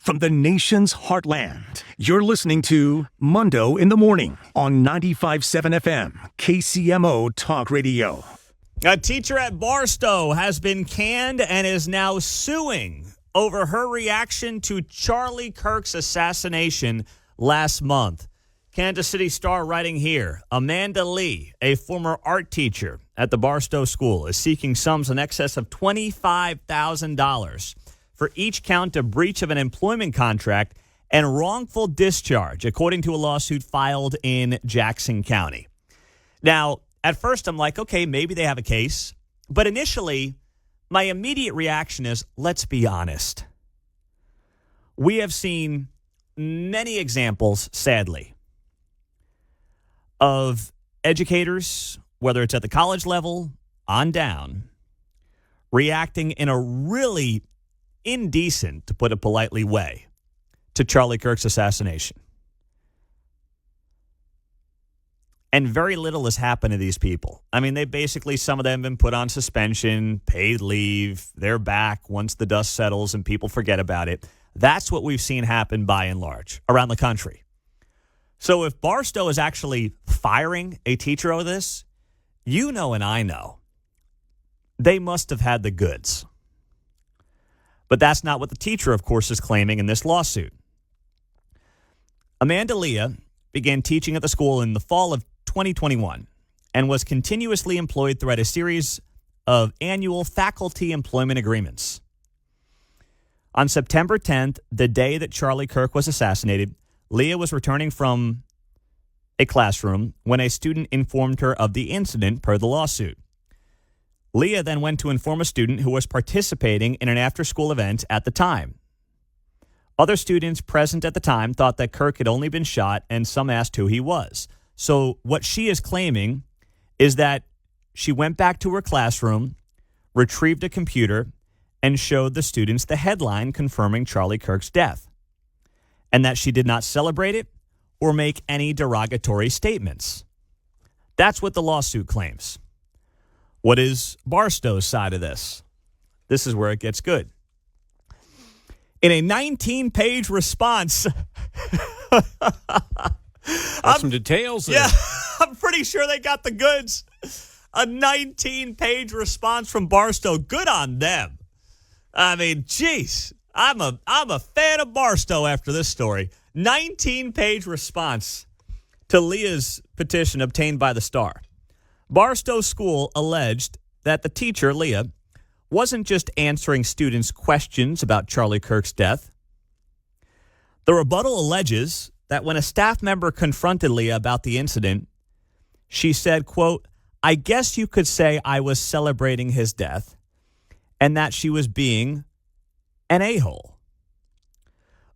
from the nation's heartland. You're listening to Mundo in the Morning on 95.7 FM, KCMO Talk Radio. A teacher at Barstow has been canned and is now suing over her reaction to Charlie Kirk's assassination last month. Kansas City Star writing here, Amanda Lea, a former art teacher at the Barstow School, is seeking sums in excess of $25,000 for each count of breach of an employment contract and wrongful discharge, according to a lawsuit filed in Jackson County. Now, at first I'm like, okay, maybe they have a case. But initially, my immediate reaction is, let's be honest. We have seen many examples, sadly, of educators, whether it's at the college level, on down, reacting in a really indecent, to put it politely, way to Charlie Kirk's assassination. And very little has happened to these people. I mean, they basically, some of them have been put on suspension, paid leave. They're back once the dust settles and people forget about it. That's what we've seen happen by and large around the country. So if Barstow is actually firing a teacher over this, you know and I know, they must have had the goods. But that's not what the teacher, of course, is claiming in this lawsuit. Amanda Lea began teaching at the school in the fall of 2021 and was continuously employed throughout a series of annual faculty employment agreements. On September 10th, the day that Charlie Kirk was assassinated, Lea was returning from a classroom when a student informed her of the incident per the lawsuit. Lea then went to inform a student who was participating in an after-school event at the time. Other students present at the time thought that Kirk had only been shot, and some asked who he was. So what she is claiming is that she went back to her classroom, retrieved a computer, and showed the students the headline confirming Charlie Kirk's death, and that she did not celebrate it or make any derogatory statements. That's what the lawsuit claims. What is Barstow's side of this? This is where it gets good. In a 19-page response, some details there. Yeah, I'm pretty sure they got the goods. A 19-page response from Barstow. Good on them. I mean, geez, I'm a fan of Barstow after this story. 19-page response to Leah's petition obtained by the Star. Barstow School alleged that the teacher, Lea, wasn't just answering students' questions about Charlie Kirk's death. The rebuttal alleges that when a staff member confronted Lea about the incident, she said, quote, "I guess you could say I was celebrating his death," and that she was being an a-hole.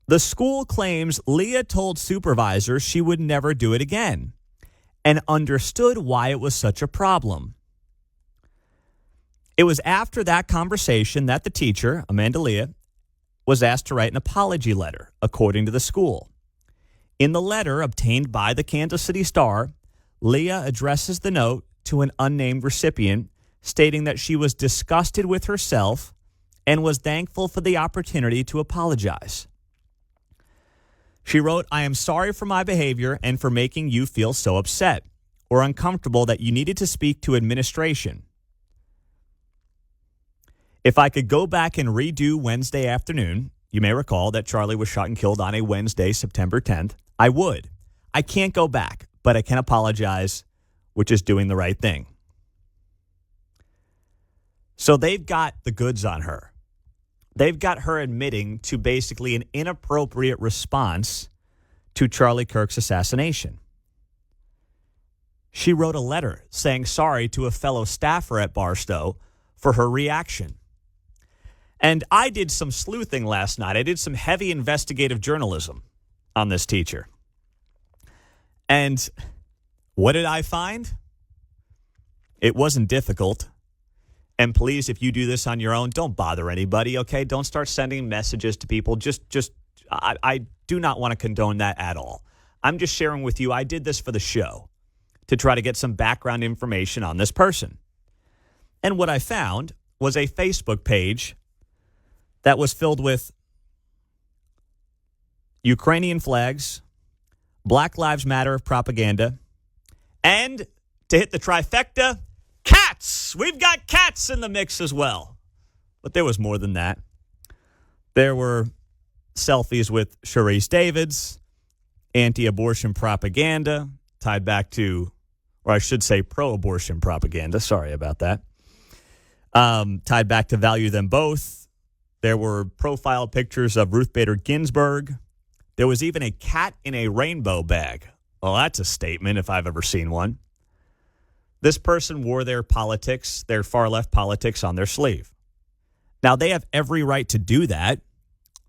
The school claims Lea told supervisors she would never do it again and understood why it was such a problem. It was after that conversation that the teacher, Amanda Lea, was asked to write an apology letter, according to the school. In the letter obtained by the Kansas City Star, Lea addresses the note to an unnamed recipient, stating that she was disgusted with herself and was thankful for the opportunity to apologize. She wrote, "I am sorry for my behavior and for making you feel so upset or uncomfortable that you needed to speak to administration. If I could go back and redo Wednesday afternoon," you may recall that Charlie was shot and killed on a Wednesday, September 10th, "I would. I can't go back, but I can apologize, which is doing the right thing." So they've got the goods on her. They've got her admitting to basically an inappropriate response to Charlie Kirk's assassination. She wrote a letter saying sorry to a fellow staffer at Barstow for her reaction. And I did some sleuthing last night. I did some heavy investigative journalism on this teacher. And what did I find? It wasn't difficult. And please, if you do this on your own, don't bother anybody, okay? Don't start sending messages to people. I do not want to condone that at all. I'm just sharing with you, I did this for the show to try to get some background information on this person. And what I found was a Facebook page that was filled with Ukrainian flags, Black Lives Matter propaganda, and to hit the trifecta, cats. We've got cats in the mix as well. But there was more than that. There were selfies with Sharice Davids, anti-abortion propaganda tied back to, or I should say pro-abortion propaganda. Sorry about that. Tied back to Value Them Both. There were profile pictures of Ruth Bader Ginsburg. There was even a cat in a rainbow bag. Well, that's a statement if I've ever seen one. This person wore their politics, their far-left politics, on their sleeve. Now, they have every right to do that.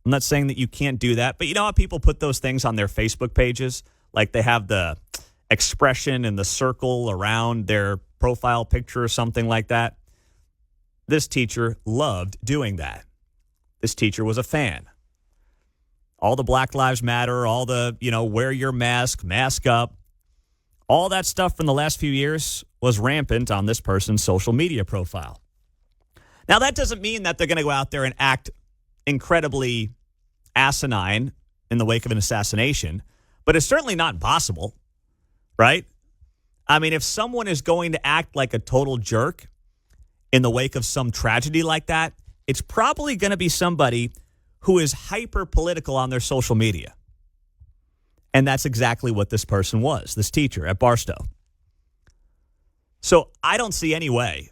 I'm not saying that you can't do that, but you know how people put those things on their Facebook pages? Like they have the expression and the circle around their profile picture or something like that. This teacher loved doing that. This teacher was a fan. All the Black Lives Matter, all the, wear your mask, mask up, all that stuff from the last few years was rampant on this person's social media profile. Now, that doesn't mean that they're going to go out there and act incredibly asinine in the wake of an assassination, but it's certainly not impossible, right? I mean, if someone is going to act like a total jerk in the wake of some tragedy like that, it's probably going to be somebody who is hyper-political on their social media. And that's exactly what this person was, this teacher at Barstow. So I don't see any way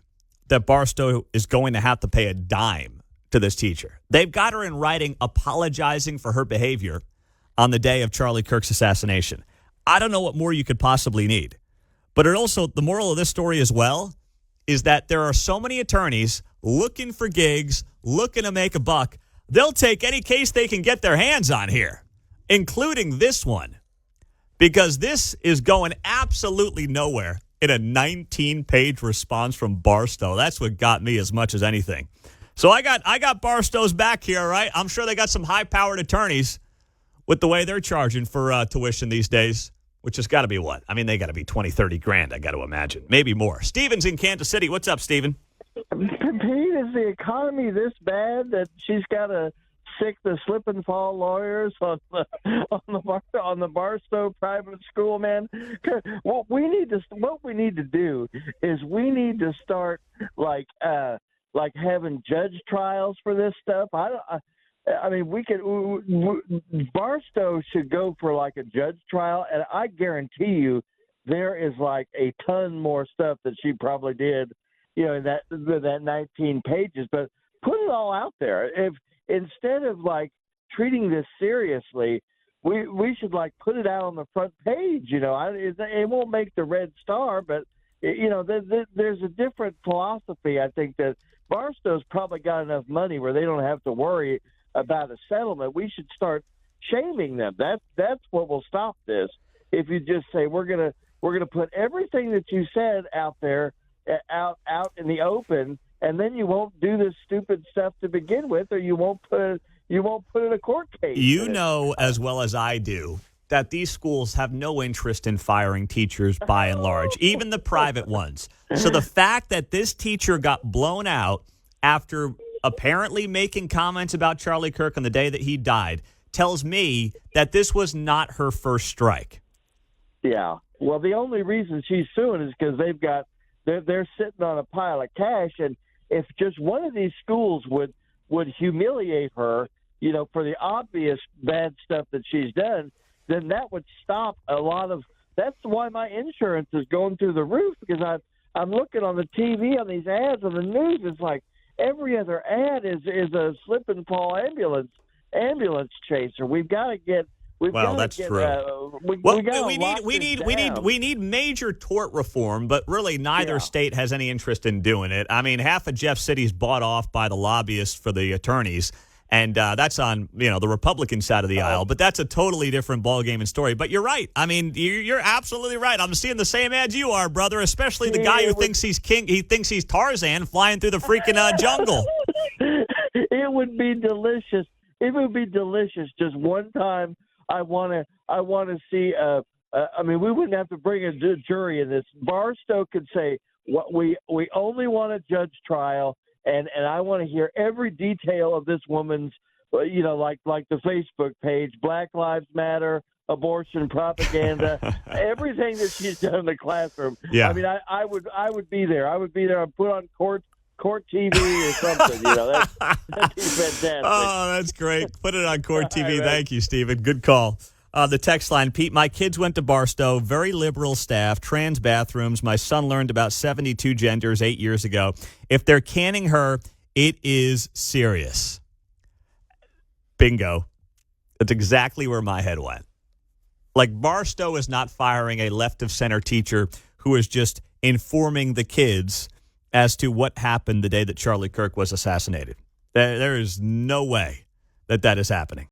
that Barstow is going to have to pay a dime to this teacher. They've got her in writing apologizing for her behavior on the day of Charlie Kirk's assassination. I don't know what more you could possibly need. But it also, the moral of this story as well, is that there are so many attorneys looking for gigs, looking to make a buck. They'll take any case they can get their hands on here, including this one, because this is going absolutely nowhere in a 19-page response from Barstow. That's what got me as much as anything. So I got Barstow's back here, right? I'm sure they got some high-powered attorneys with the way they're charging for tuition these days, which has got to be what? I mean, they got to be 20, 30 grand, I got to imagine. Maybe more. Steven's in Kansas City. What's up, Steven? Pete, is the economy this bad that she's got to sick the slip and fall lawyers on the Barstow private school, man? What we need to do is we need to start like having judge trials for this stuff. I mean, Barstow should go for like a judge trial, and I guarantee you there is like a ton more stuff that she probably did, in that 19 pages. But put it all out there. If instead of like treating this seriously, we should like put it out on the front page. It won't make the red star, but there's a different philosophy. I think that Barstow's probably got enough money where they don't have to worry about a settlement. We should start shaming them. That's what will stop this. If you just say we're gonna put everything that you said out there out in the open, and then you won't do this stupid stuff to begin with, or you won't put in a court case. You know as well as I do that these schools have no interest in firing teachers by and large, even the private ones. So the fact that this teacher got blown out after apparently making comments about Charlie Kirk on the day that he died tells me that this was not her first strike. Yeah. Well, the only reason she's suing is because they're sitting on a pile of cash, and if just one of these schools would humiliate her, for the obvious bad stuff that she's done, then that would stop a lot of. That's why my insurance is going through the roof, because I'm looking on the TV on these ads on the news. It's like every other ad is a slip and fall ambulance chaser. We've got to get. That's true. We need major tort reform, but really neither state has any interest in doing it. I mean, half of Jeff City's bought off by the lobbyists for the attorneys, and that's on the Republican side of the aisle. But that's a totally different ballgame and story. But you're right. I mean, you're absolutely right. I'm seeing the same ads you are, brother. Especially the guy who thinks he's king. He thinks he's Tarzan flying through the freaking jungle. It would be delicious. It would be delicious. Just one time. I want to see. We wouldn't have to bring a jury in this. Barstow could say, "What we only want a judge trial, and I want to hear every detail of this woman's like the Facebook page, Black Lives Matter, abortion propaganda, everything that she's done in the classroom. Yeah. I mean, I would be there. I would be there. I'd put on court TV or something. That'd be fantastic. Oh, that's great. Put it on Court TV. Right. Thank you, Stephen. Good call. The text line, Pete, my kids went to Barstow, very liberal staff, trans bathrooms. My son learned about 72 genders 8 years ago. If they're canning her, it is serious. Bingo. That's exactly where my head went. Like, Barstow is not firing a left-of-center teacher who is just informing the kids as to what happened the day that Charlie Kirk was assassinated. There is no way that is happening.